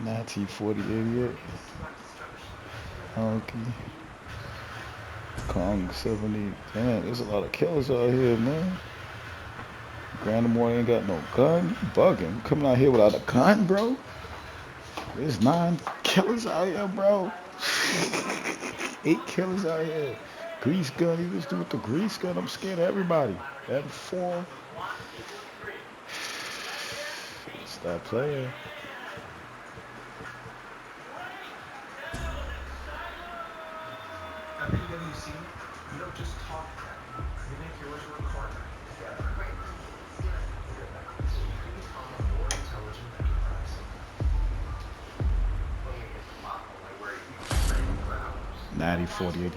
1948. Honky. Kong 70. Damn, there's a lot of killers out here, man. Grandmore ain't got no gun. You bugging. Coming out here without a gun, bro? There's 9 killers out here, bro. 8 killers out here. Grease gun. You just do with the grease gun. I'm scared of everybody. That 4. Stop playing. Natty 48.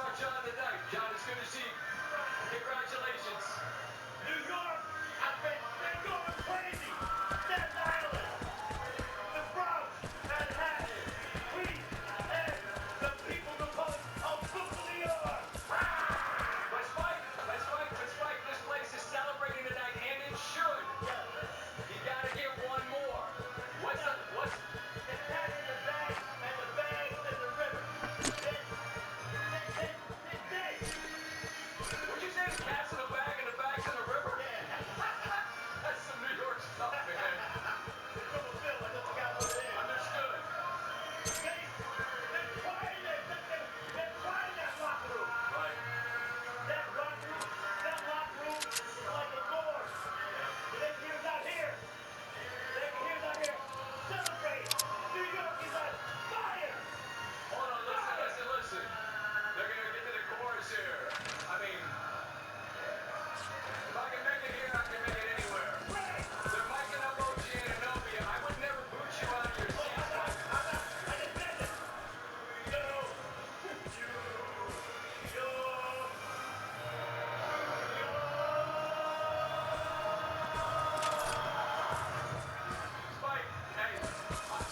saw John tonight. John, it's good to see you. Congratulations. New York, they're going crazy. Staten Island, the Bronx, Manhattan, Queens, and the people of Brooklyn, New York. But Spike, this place is celebrating tonight, and it should. You gotta get one more. What's The cat in the bag, and the bag in the river. What'd you say? The cat's in the bag and the bag's in the river? Yeah. That's some New York stuff, man. From a film, I just forgot what it is. Understood. They're trying that locker room. Right. That locker room is like a door. They can hear us out here. Celebrate. New York is on fire. Hold on, listen. They're gonna get to the chorus here. I mean, if I can make it here, I can make it anywhere. They're miking up OG Anunoby. I would never boot you out of your seat. I just said it.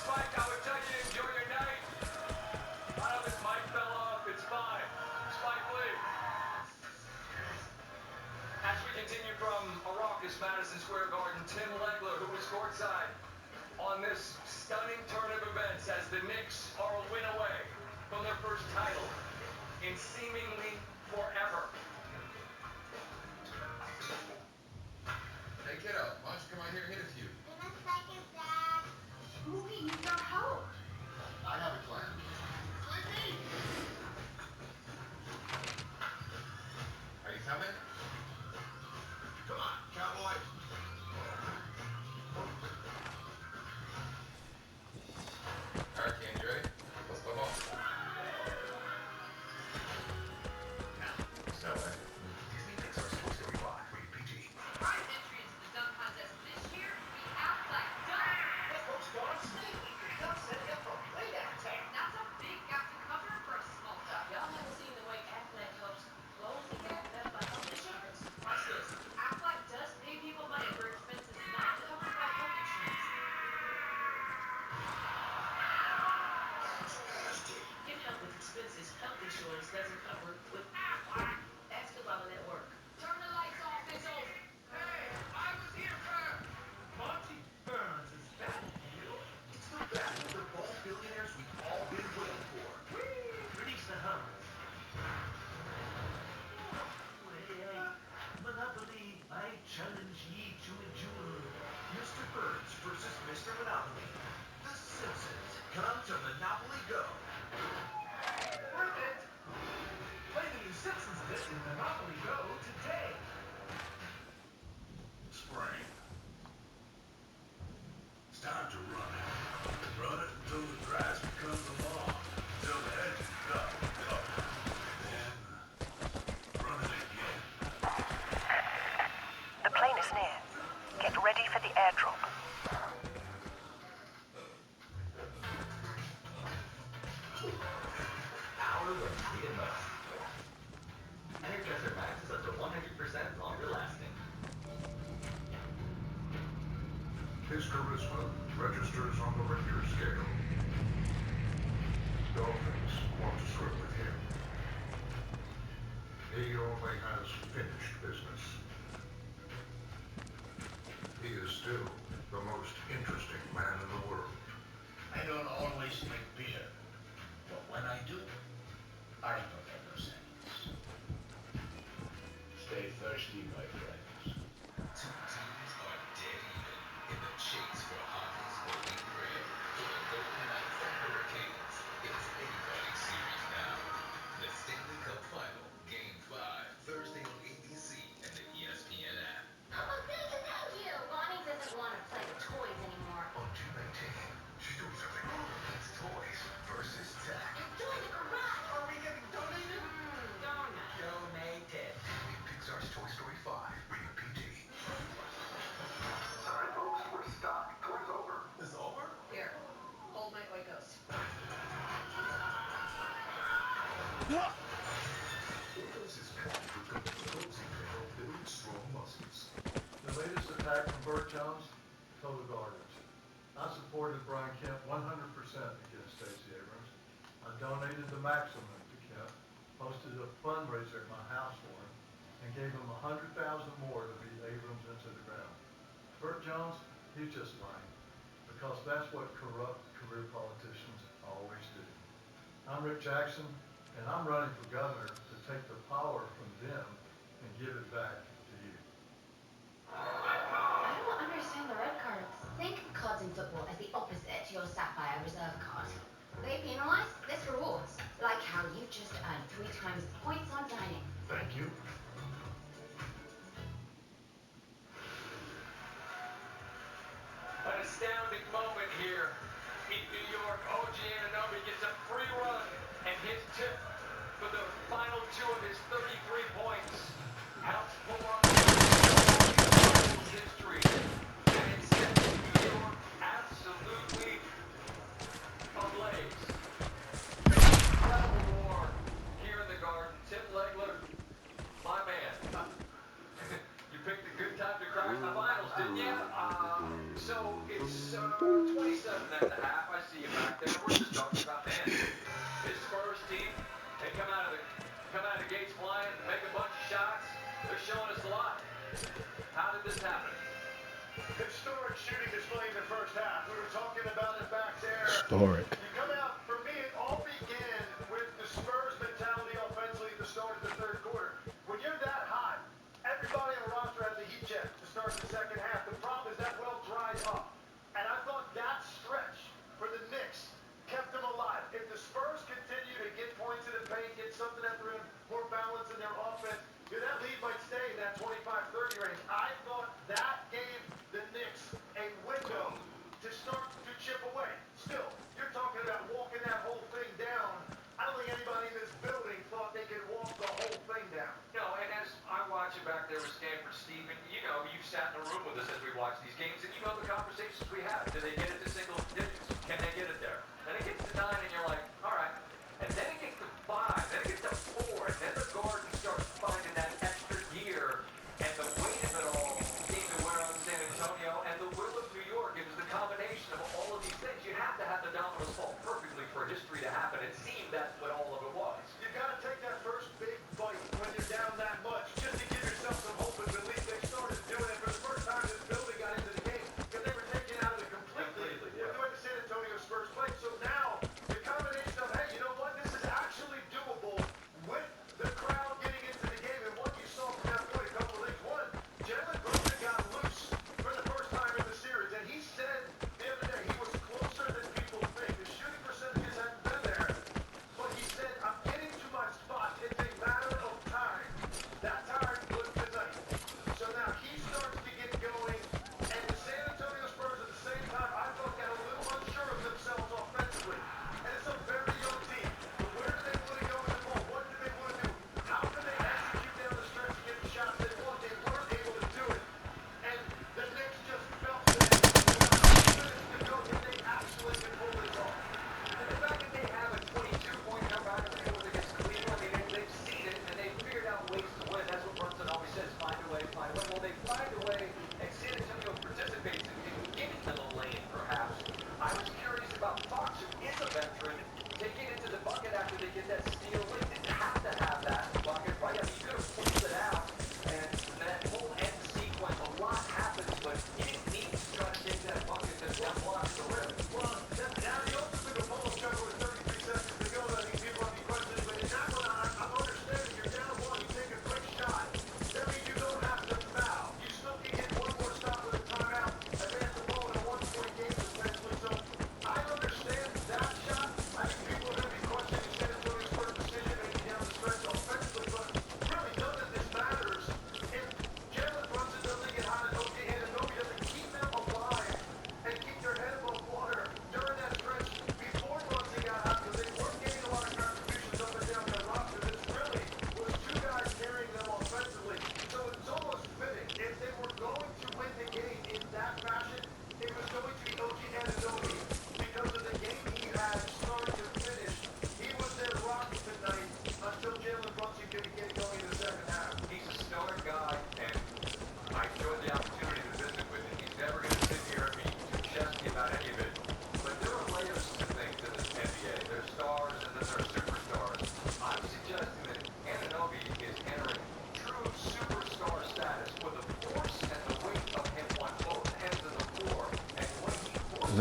Spike, I would tell you to enjoy your night. I know this mic fell off. It's fine. Spike Lee. As we continue from a raucous Madison Square Garden, Tim Legler, who was courtside on this stunning turn of events as the Knicks are a win away from their first title in seemingly forever. Hey kiddo, why don't you come out here and hit a few? In a second, Dad. Smokey needs our help. I have a plan. Sleepy! Are you coming? Come on, cowboy. Hurricane, you ready? Let's go home. Now, so, Disney Knicks are supposed to rewatch. Rated PG. Our entry into the dunk contest this year, we act like dunk. Folks, don't sleep. Don't set you up for a play downtown. That's a big gap to cover for a small duck. Y'all haven't seen the way Aflac helps close the gap left by health insurance? Watch this. Aflac does pay people money for expenses not covered by health insurance. Get help with expenses health insurance doesn't cover with Aflac. Ask about it at work. Turn the lights off. It's over. Hey, I was here first! Monty Burns is back. It's the battle of the ball billionaires we've all been waiting for. Release the hum. Monopoly, I challenge ye to a duel. Mr. Burns versus Mr. Monopoly. The Simpsons come to Monopoly Go. Worth it. Play the new Simpsons bit in Monopoly Go today. Spring. It's time to run it. Run it until the grass becomes a lawn, until the edges duck, then run it again. The plane is near. Get ready for the airdrop. Hour of freedom mode. Energizer Max is up to 100% longer lasting. His charisma registers on the Richter scale. Dolphins want to swim with him. He only has finished business. He is still the most interesting man in the world. I don't always drink beer, but when I do, I don't ever sense. Stay thirsty, my friends. Two teams are dead even in the chase for Hockey's Golden Thread. For the Golden Knights and Hurricanes, it's anybody's series now. The Stanley Cup Final, Game 5, Thursday on ABC and the ESPN app. Oh, thank you. Bonnie doesn't want to play with toys anymore. On June 19th, she's doing something cool. It's toys versus tech. Join the garage. Are we getting donated? Donut. Donated. Disney Pixar's Toy Story 5, rated PG. Sorry, folks, we're stuck. Tour's over. It's over? Here, hold my Oikos. build strong muscles. The latest attack from Burt Jones, total garbage. I supported Brian Kemp 100% against Stacey Abrams. I donated the maximum to Kemp, hosted a fundraiser at my house for him, and gave him $100,000 more to beat Abrams into the ground. Burt Jones, he's just lying, because that's what corrupt career politicians always do. I'm Rick Jackson, and I'm running for governor to take the power from them and give it back to you. I don't understand the red cards. Think cards in football as the opposite to your sapphire reserve card. They penalise, this rewards. Like how you just earned 3 times the points on dining. Thank you. An astounding moment here in New York. OG Anunoby gets a free run and his tip for the final 2 of his 33 points. Helps pull off the history. And it sets New York absolutely ablaze. Incredible war here in the Garden. Tim Legler, my man. You picked a good time to crash the finals, didn't you? So it's 27 and a half. I see you back there. We're just talking about, man, this Spurs team, they come out of the gates flying, make a bunch of shots. They're showing us a lot. How did this happen? Historic shooting display in the first half. We were talking about it back there. Historic. You come out, for me, it all began with the Spurs mentality offensively at the start of the third quarter. When you're that hot, everybody on the roster has a heat check to start the second half. The problem is that well dried up. And I thought that stretch for the Knicks kept them alive. If the Spurs continue to get points in the paint, get something at the rim, more balance in their offense, that lead might stay in that 25-30 range. I thought that gave the Knicks a window to start to chip away. Still, you're talking about walking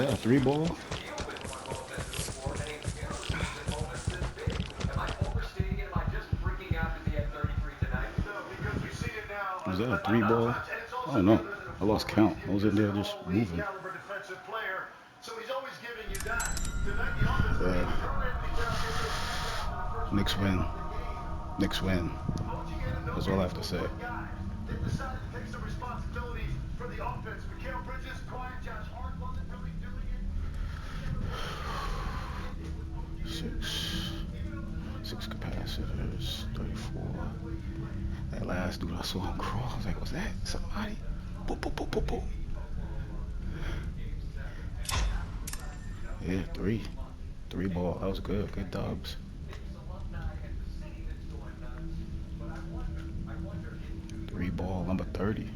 that a three ball? Deal with one offense to score many explosions in moments this big. Am I overstating it? Am I just freaking out because he had 33 tonight? No, because we see it now Was that a a three lot of ball? times, and it's I also don't the know. other end of the I floor lost where he's count. I giving was you in just there an just all-league moving. caliber defensive player. So he's always giving you that. Tonight, the offense remains current. He's now getting those rebounds in the first Knicks half win. of the game. Knicks win. Coaching in a That's all I have to no-man's say. guys. They've decided to take some responsibilities for the offense. Mikal Bridges, quiet. Josh Hart wasn't really doing it. Kevin Porter Jr. did it with OG Anunoby. Six. Even though it was a 25 Six point game for them, capacitors. I 34. thought the way he played. That last dude I saw him crawl. I was like, was that somebody? Boop, boop, boop, boop, boop. Yeah, three. Three ball. That was good. Good dubs. Knicks alumni and the city that's going nuts. But I wonder if Three ball number 30.